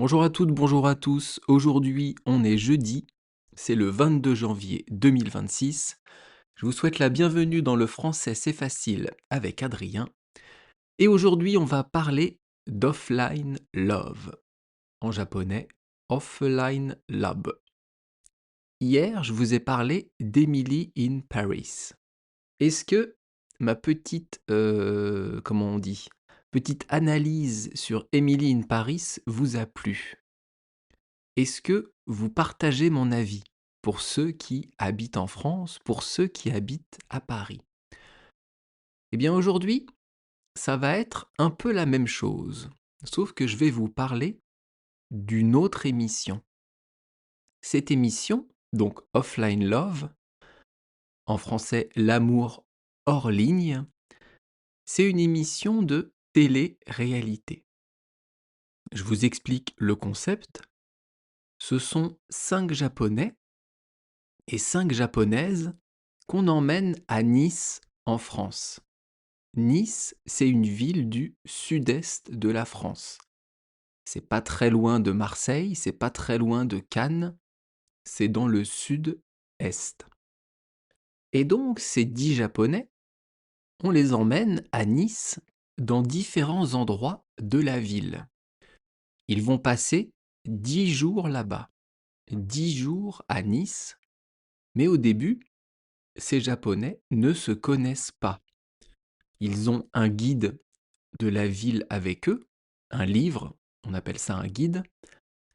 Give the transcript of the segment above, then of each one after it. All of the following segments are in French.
Bonjour à toutes, bonjour à tous. Aujourd'hui, on est jeudi, c'est le 22 janvier 2026. Je vous souhaite la bienvenue dans le français c'est facile avec Adrien. Et aujourd'hui, on va parler d'offline love. En japonais, offline love. Hier, je vous ai parlé d'Emily in Paris. Est-ce que ma petite, comment on dit, petite analyse sur Emily in Paris vous a plu? Est-ce que vous partagez mon avis? Pour ceux qui habitent en France, pour ceux qui habitent à Paris? Eh bien aujourd'hui, ça va être un peu la même chose, sauf que je vais vous parler d'une autre émission. Cette émission, donc Offline Love, en français L'amour hors ligne, c'est une émission de télé-réalité. Je vous explique le concept. Ce sont 5 Japonais et 5 Japonaises qu'on emmène à Nice, en France. Nice, c'est une ville du sud-est de la France. C'est pas très loin de Marseille, c'est pas très loin de Cannes, c'est dans le sud-est. Et donc ces 10 Japonais, on les emmène à Nice, dans différents endroits de la ville. Ils vont passer 10 jours là-bas, 10 jours à Nice, mais au début, ces Japonais ne se connaissent pas. Ils ont un guide de la ville avec eux, un livre, on appelle ça un guide,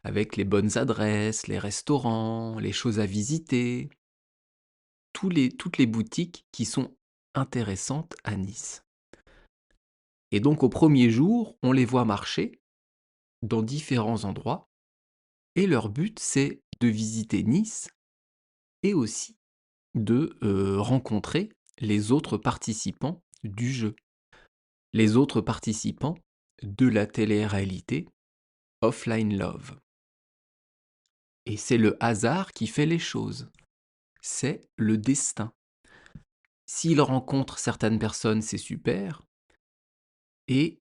avec les bonnes adresses, les restaurants, les choses à visiter, toutes les boutiques qui sont intéressantes à Nice. Et donc au premier jour, on les voit marcher dans différents endroits, et leur but c'est de visiter Nice et aussi de rencontrer les autres participants du jeu, les autres participants de la télé-réalité Offline Love. Et c'est le hasard qui fait les choses. C'est le destin. S'il rencontre certaines personnes, c'est super. Et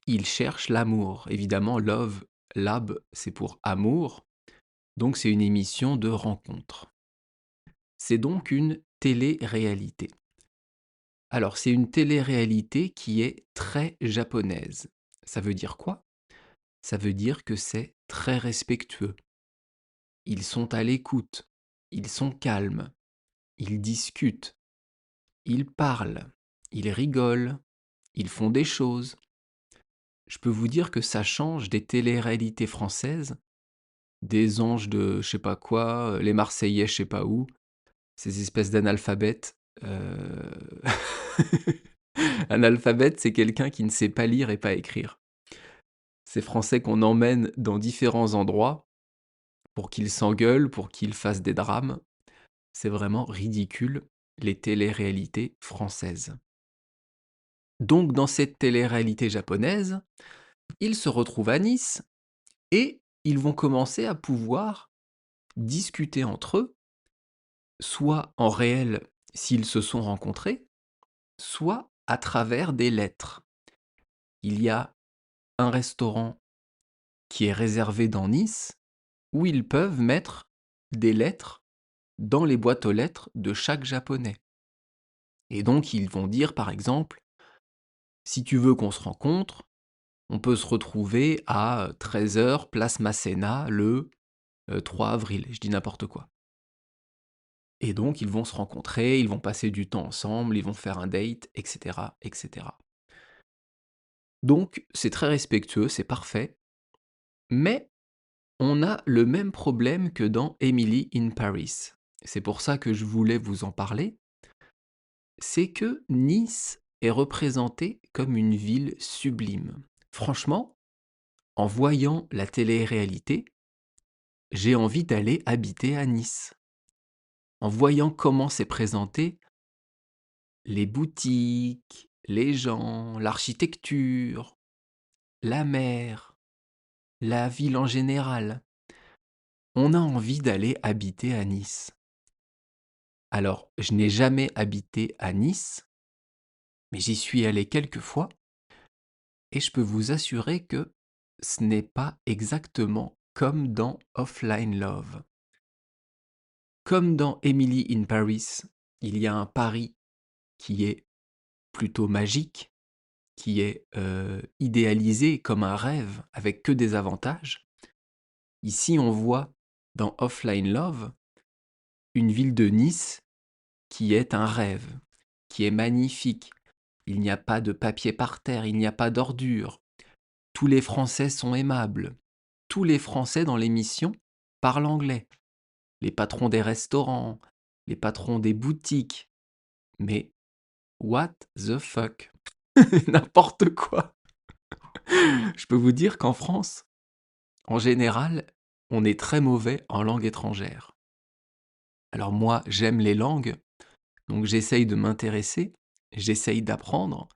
il cherche l'amour. Évidemment, Love, Lab, c'est pour amour. Donc c'est une émission de rencontre. C'est donc une télé-réalité. Alors c'est une télé-réalité qui est très japonaise. Ça veut dire quoi? Ça veut dire que c'est très respectueux. Ils sont à l'écoute. Ils sont calmes. Ils discutent. Ils parlent, ils rigolent, ils font des choses. Je peux vous dire que ça change des télé-réalités françaises, des anges de je sais pas quoi, les Marseillais je sais pas où, ces espèces d'analphabètes. Analphabète, c'est quelqu'un qui ne sait pas lire et pas écrire. Ces Français qu'on emmène dans différents endroits pour qu'ils s'engueulent, pour qu'ils fassent des drames. C'est vraiment ridicule, les télé-réalités françaises. Donc dans cette télé-réalité japonaise, ils se retrouvent à Nice et ils vont commencer à pouvoir discuter entre eux, soit en réel s'ils se sont rencontrés, soit à travers des lettres. Il y a un restaurant qui est réservé dans Nice où ils peuvent mettre des lettres dans les boîtes aux lettres de chaque japonais. Et donc ils vont dire par exemple, si tu veux qu'on se rencontre, on peut se retrouver à 13 h place Masséna le 3 avril, je dis n'importe quoi. Et donc ils vont se rencontrer, ils vont passer du temps ensemble, ils vont faire un date, etc., etc. Donc c'est très respectueux, c'est parfait, mais on a le même problème que dans Emily in Paris. C'est pour ça que je voulais vous en parler. C'est que Nice est représentée comme une ville sublime. Franchement, en voyant la télé-réalité, j'ai envie d'aller habiter à Nice. En voyant comment c'est présenté, les boutiques, les gens, l'architecture, la mer, la ville en général, on a envie d'aller habiter à Nice. Alors, je n'ai jamais habité à Nice, mais j'y suis allé quelques fois et je peux vous assurer que ce n'est pas exactement comme dans Offline Love. Comme dans Emily in Paris, il y a un Paris qui est plutôt magique, qui est idéalisé comme un rêve avec que des avantages. Ici, on voit dans Offline Love une ville de Nice qui est un rêve, qui est magnifique. Il n'y a pas de papier par terre, il n'y a pas d'ordures. Tous les Français sont aimables. Tous les Français dans l'émission parlent anglais. Les patrons des restaurants, les patrons des boutiques. Mais what the fuck? N'importe quoi. Je peux vous dire qu'en France, en général, on est très mauvais en langue étrangère. Alors moi, j'aime les langues, donc j'essaye de m'intéresser, j'essaye d'apprendre,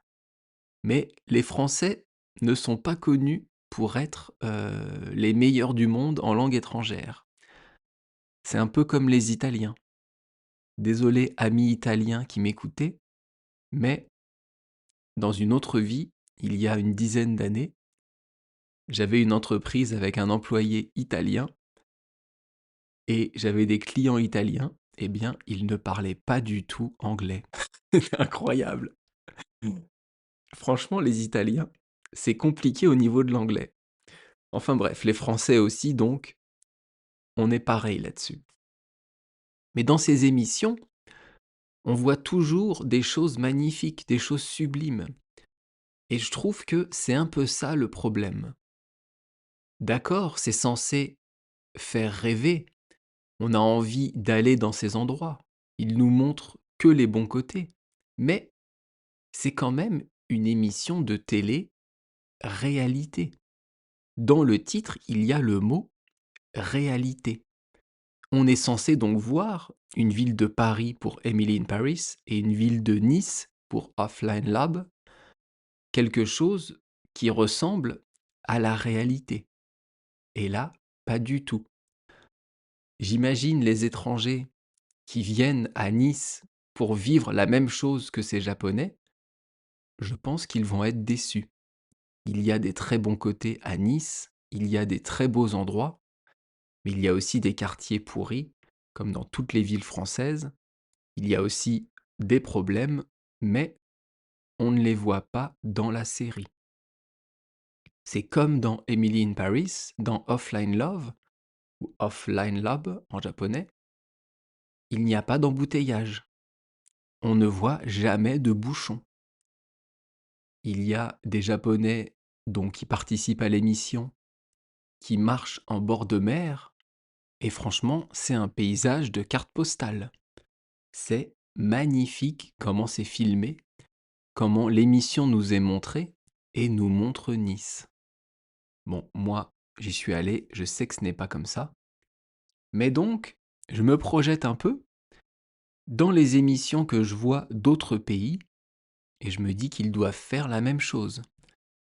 mais les Français ne sont pas connus pour être les meilleurs du monde en langue étrangère. C'est un peu comme les Italiens. Désolé, amis italiens qui m'écoutez, mais dans une autre vie, il y a une dizaine d'années, j'avais une entreprise avec un employé italien et j'avais des clients italiens. Eh bien, ils ne parlaient pas du tout anglais. C'est incroyable. Franchement, les Italiens, c'est compliqué au niveau de l'anglais. Enfin bref, les Français aussi, donc, on est pareil là-dessus. Mais dans ces émissions, on voit toujours des choses magnifiques, des choses sublimes. Et je trouve que c'est un peu ça le problème. D'accord, c'est censé faire rêver. On a envie d'aller dans ces endroits. Ils nous montrent que les bons côtés. Mais c'est quand même une émission de télé réalité. Dans le titre, il y a le mot réalité. On est censé donc voir une ville de Paris pour Emily in Paris et une ville de Nice pour Offline Lab, quelque chose qui ressemble à la réalité. Et là, pas du tout. J'imagine les étrangers qui viennent à Nice pour vivre la même chose que ces Japonais, je pense qu'ils vont être déçus. Il y a des très bons côtés à Nice, il y a des très beaux endroits, mais il y a aussi des quartiers pourris, comme dans toutes les villes françaises. Il y a aussi des problèmes, mais on ne les voit pas dans la série. C'est comme dans Emily in Paris, dans Offline Love, ou Offline Love en japonais, il n'y a pas d'embouteillage. On ne voit jamais de bouchons. Il y a des Japonais donc qui participent à l'émission, qui marchent en bord de mer, et franchement, c'est un paysage de carte postale. C'est magnifique comment c'est filmé, comment l'émission nous est montrée et nous montre Nice. Bon, moi, j'y suis allé, je sais que ce n'est pas comme ça. Mais donc, je me projette un peu dans les émissions que je vois d'autres pays, et je me dis qu'ils doivent faire la même chose.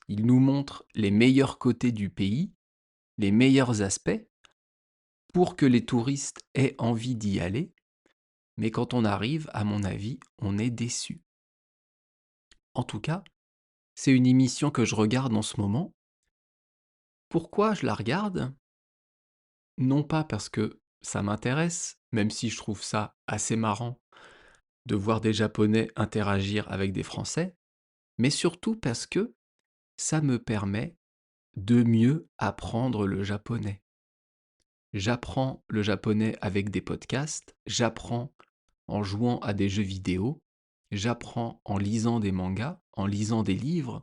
Ils nous montrent les meilleurs côtés du pays, les meilleurs aspects, pour que les touristes aient envie d'y aller, mais quand on arrive, à mon avis, on est déçu. En tout cas, c'est une émission que je regarde en ce moment. Pourquoi je la regarde? Non pas parce que ça m'intéresse, même si je trouve ça assez marrant de voir des Japonais interagir avec des Français, mais surtout parce que ça me permet de mieux apprendre le japonais. J'apprends le japonais avec des podcasts, j'apprends en jouant à des jeux vidéo, j'apprends en lisant des mangas, en lisant des livres,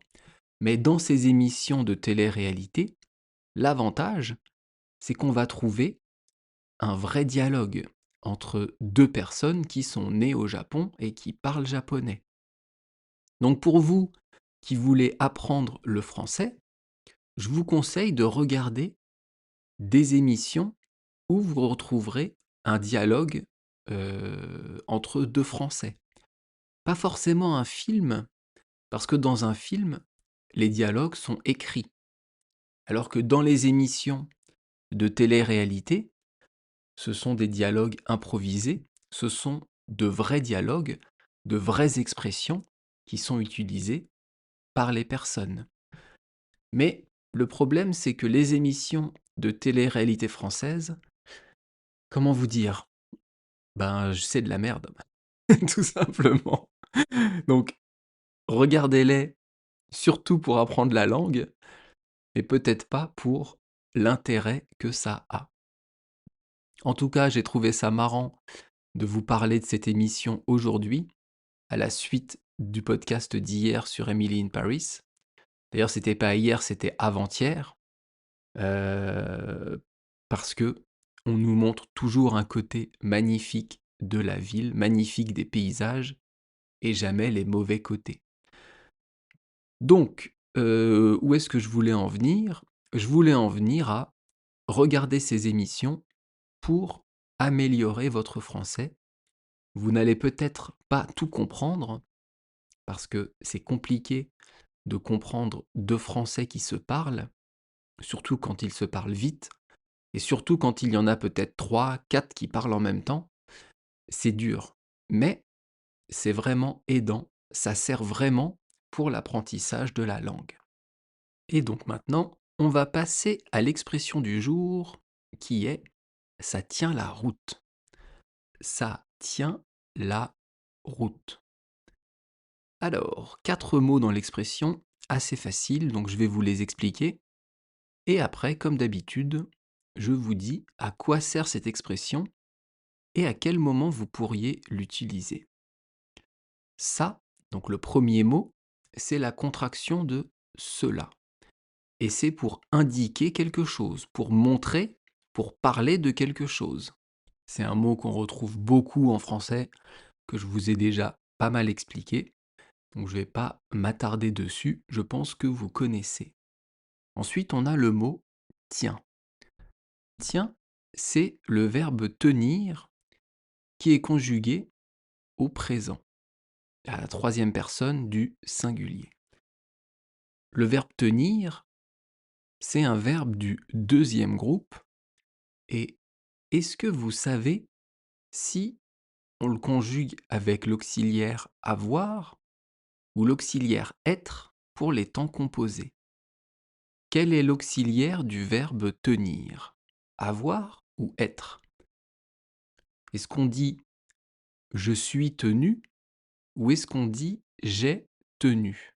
mais dans ces émissions de télé-réalité, l'avantage, c'est qu'on va trouver un vrai dialogue entre deux personnes qui sont nées au Japon et qui parlent japonais. Donc pour vous qui voulez apprendre le français, je vous conseille de regarder des émissions où vous retrouverez un dialogue entre deux Français. Pas forcément un film, parce que dans un film, les dialogues sont écrits. Alors que dans les émissions de télé-réalité, ce sont des dialogues improvisés, ce sont de vrais dialogues, de vraies expressions qui sont utilisées par les personnes. Mais Le problème, c'est que les émissions de télé-réalité française, comment vous dire? Ben, c'est de la merde, tout simplement. Donc regardez-les surtout pour apprendre la langue, mais peut-être pas pour l'intérêt que ça a. En tout cas, j'ai trouvé ça marrant de vous parler de cette émission aujourd'hui, à la suite du podcast d'hier sur Emily in Paris. D'ailleurs, c'était pas hier, c'était avant-hier, parce que on nous montre toujours un côté magnifique de la ville, magnifique des paysages, et jamais les mauvais côtés. Donc, où est-ce que je voulais en venir? Je voulais en venir à regarder ces émissions pour améliorer votre français. Vous n'allez peut-être pas tout comprendre, parce que c'est compliqué de comprendre 2 Français qui se parlent, surtout quand ils se parlent vite, et surtout quand il y en a peut-être 3, 4 qui parlent en même temps. C'est dur, mais c'est vraiment aidant, ça sert vraiment pour l'apprentissage de la langue. Et donc maintenant, on va passer à l'expression du jour qui est ça tient la route. Ça tient la route. Alors, 4 mots dans l'expression, assez facile, donc je vais vous les expliquer. Et après, comme d'habitude, je vous dis à quoi sert cette expression et à quel moment vous pourriez l'utiliser. Ça, donc le premier mot, c'est la contraction de cela. Et c'est pour indiquer quelque chose, pour montrer, pour parler de quelque chose. C'est un mot qu'on retrouve beaucoup en français, que je vous ai déjà pas mal expliqué, donc je ne vais pas m'attarder dessus, je pense que vous connaissez. Ensuite, on a le mot tiens. Tiens, c'est le verbe tenir qui est conjugué au présent, à la troisième personne du singulier. Le verbe tenir, c'est un verbe du deuxième groupe, et est-ce que vous savez si on le conjugue avec l'auxiliaire avoir ou l'auxiliaire être pour les temps composés? Quel est l'auxiliaire du verbe tenir? Avoir ou être? Est-ce qu'on dit je suis tenu ou est-ce qu'on dit j'ai tenu?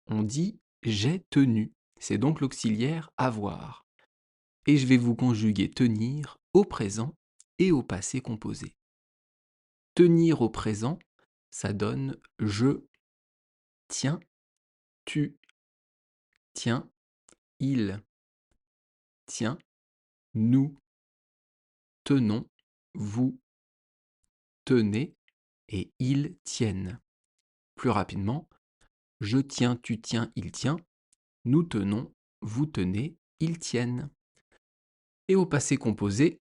On dit j'ai tenu. C'est donc l'auxiliaire avoir. Et je vais vous conjuguer tenir au présent et au passé composé. Tenir au présent, ça donne je tiens, tu tiens, il tient, nous tenons, vous tenez et ils tiennent. Plus rapidement, je tiens, tu tiens, il tient, nous tenons, vous tenez, ils tiennent. Et au passé composé,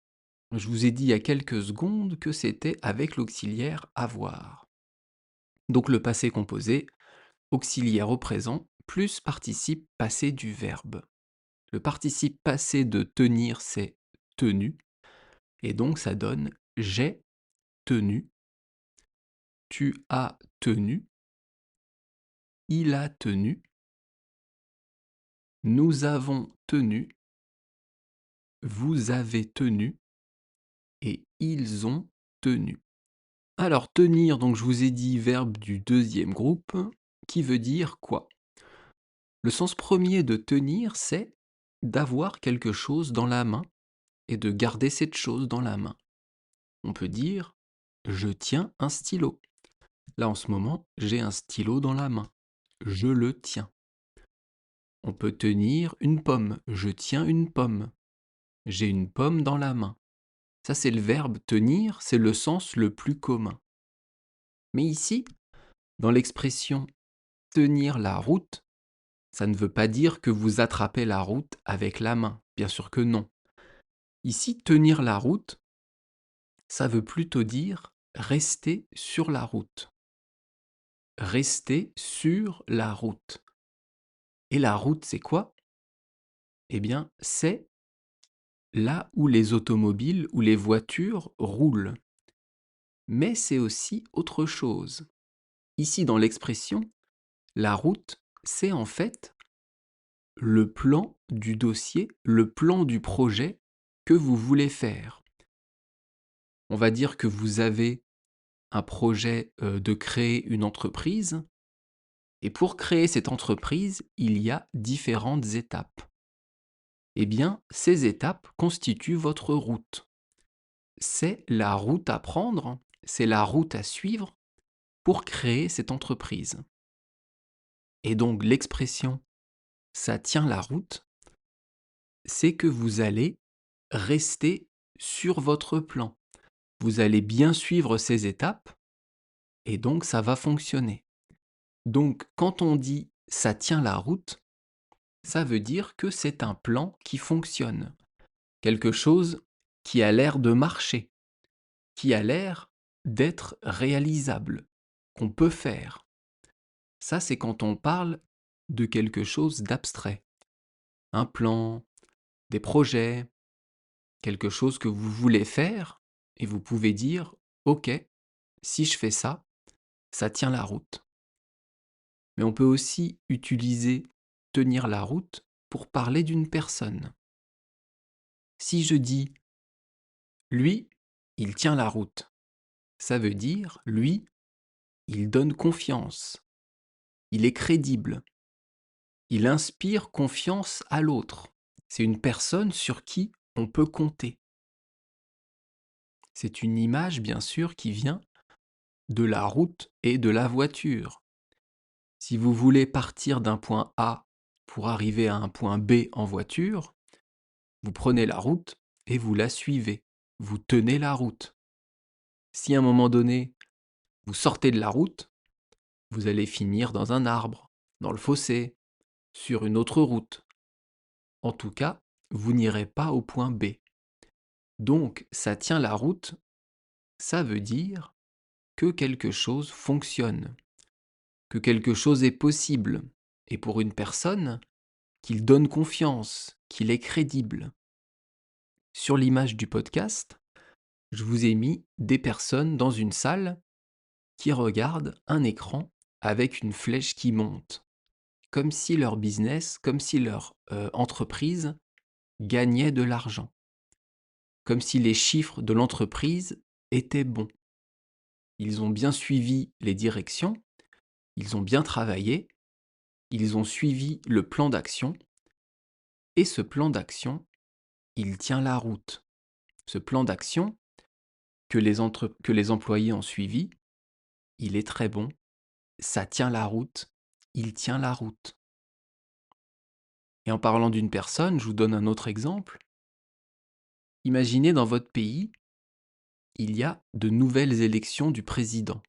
je vous ai dit il y a quelques secondes que c'était avec l'auxiliaire avoir. Donc le passé composé, auxiliaire au présent, plus participe passé du verbe. Le participe passé de tenir, c'est tenu, et donc ça donne j'ai tenu, tu as tenu, il a tenu, nous avons tenu, vous avez tenu, et ils ont tenu. Alors tenir, donc je vous ai dit verbe du deuxième groupe, qui veut dire quoi? Le sens premier de tenir, c'est d'avoir quelque chose dans la main et de garder cette chose dans la main. On peut dire je tiens un stylo. Là en ce moment, j'ai un stylo dans la main. Je le tiens. On peut tenir une pomme. Je tiens une pomme. J'ai une pomme dans la main. Ça c'est le verbe tenir, c'est le sens le plus commun. Mais ici, dans l'expression tenir la route, ça ne veut pas dire que vous attrapez la route avec la main. Bien sûr que non. Ici, tenir la route, ça veut plutôt dire rester sur la route. Rester sur la route. Et la route, c'est quoi? Eh bien, c'est là où les automobiles ou les voitures roulent. Mais c'est aussi autre chose. Ici, dans l'expression, la route, c'est en fait le plan du dossier, le plan du projet que vous voulez faire. On va dire que vous avez un projet de créer une entreprise, et pour créer cette entreprise, il y a différentes étapes. Eh bien, ces étapes constituent votre route. C'est la route à prendre, c'est la route à suivre pour créer cette entreprise. Et donc l'expression «ça tient la route», c'est que vous allez rester sur votre plan. Vous allez bien suivre ces étapes et donc ça va fonctionner. Donc quand on dit «ça tient la route», ça veut dire que c'est un plan qui fonctionne. Quelque chose qui a l'air de marcher, qui a l'air d'être réalisable, qu'on peut faire. Ça, c'est quand on parle de quelque chose d'abstrait. Un plan, des projets, quelque chose que vous voulez faire, et vous pouvez dire, OK, si je fais ça, ça tient la route. Mais on peut aussi utiliser tenir la route pour parler d'une personne. Si je dis, lui, il tient la route, ça veut dire, lui, il donne confiance, il est crédible, il inspire confiance à l'autre. C'est une personne sur qui on peut compter. C'est une image, bien sûr, qui vient de la route et de la voiture. Si vous voulez partir d'un point A pour arriver à un point B en voiture, vous prenez la route et vous la suivez. Vous tenez la route. Si à un moment donné, vous sortez de la route, vous allez finir dans un arbre, dans le fossé, sur une autre route. En tout cas, vous n'irez pas au point B. Donc, ça tient la route, ça veut dire que quelque chose fonctionne, que quelque chose est possible, et pour une personne, qu'il donne confiance, qu'il est crédible. Sur l'image du podcast, je vous ai mis des personnes dans une salle qui regardent un écran avec une flèche qui monte, comme si leur business, comme si leur entreprise gagnait de l'argent, comme si les chiffres de l'entreprise étaient bons. Ils ont bien suivi les directions, ils ont bien travaillé, ils ont suivi le plan d'action, et ce plan d'action, il tient la route. Ce plan d'action que les employés ont suivi, il est très bon, ça tient la route, il tient la route. Et en parlant d'une personne, je vous donne un autre exemple. Imaginez dans votre pays, il y a de nouvelles élections du président,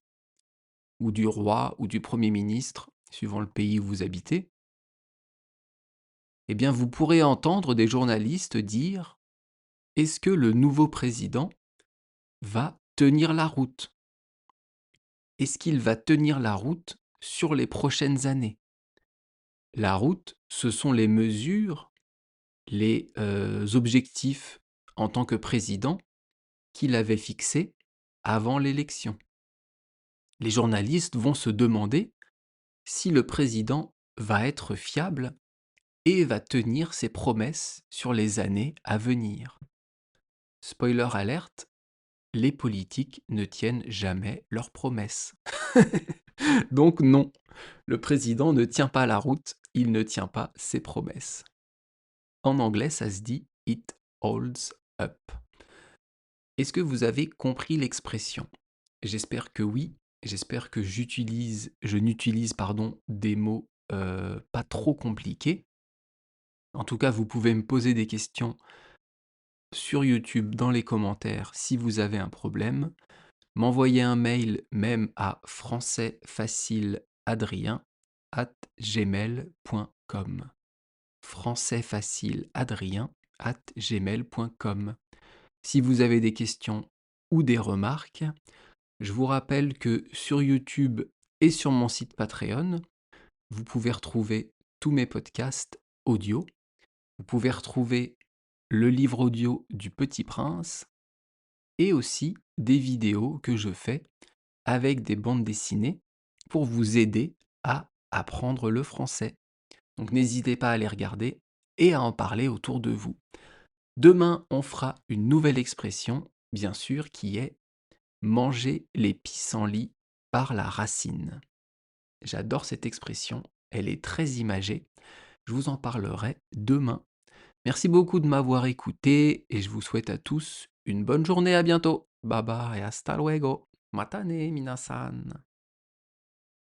ou du roi, ou du premier ministre, suivant le pays où vous habitez. Eh bien, vous pourrez entendre des journalistes dire: est-ce que le nouveau président va tenir la route? Est-ce qu'il va tenir la route sur les prochaines années? La route, ce sont les mesures, les objectifs en tant que président qu'il avait fixés avant l'élection. Les journalistes vont se demander si le président va être fiable et va tenir ses promesses sur les années à venir. Spoiler alerte, les politiques ne tiennent jamais leurs promesses. Donc non, le président ne tient pas la route, il ne tient pas ses promesses. En anglais, ça se dit «it holds up». Est-ce que vous avez compris l'expression? J'espère que oui, j'espère que je n'utilise pardon, des mots pas trop compliqués. En tout cas, vous pouvez me poser des questions sur YouTube dans les commentaires si vous avez un problème. M'envoyer un mail même à françaisfacileadrien@gmail.com. françaisfacileadrien@gmail.com. Si vous avez des questions ou des remarques, je vous rappelle que sur YouTube et sur mon site Patreon, vous pouvez retrouver tous mes podcasts audio. Vous pouvez retrouver le livre audio du Petit Prince et aussi des vidéos que je fais avec des bandes dessinées pour vous aider à apprendre le français. Donc n'hésitez pas à les regarder et à en parler autour de vous. Demain, on fera une nouvelle expression, bien sûr, qui est manger les pissenlits par la racine. J'adore cette expression, elle est très imagée. Je vous en parlerai demain. Merci beaucoup de m'avoir écouté et je vous souhaite à tous une bonne journée. À bientôt. Bye bye, hasta luego. Matane, minasan.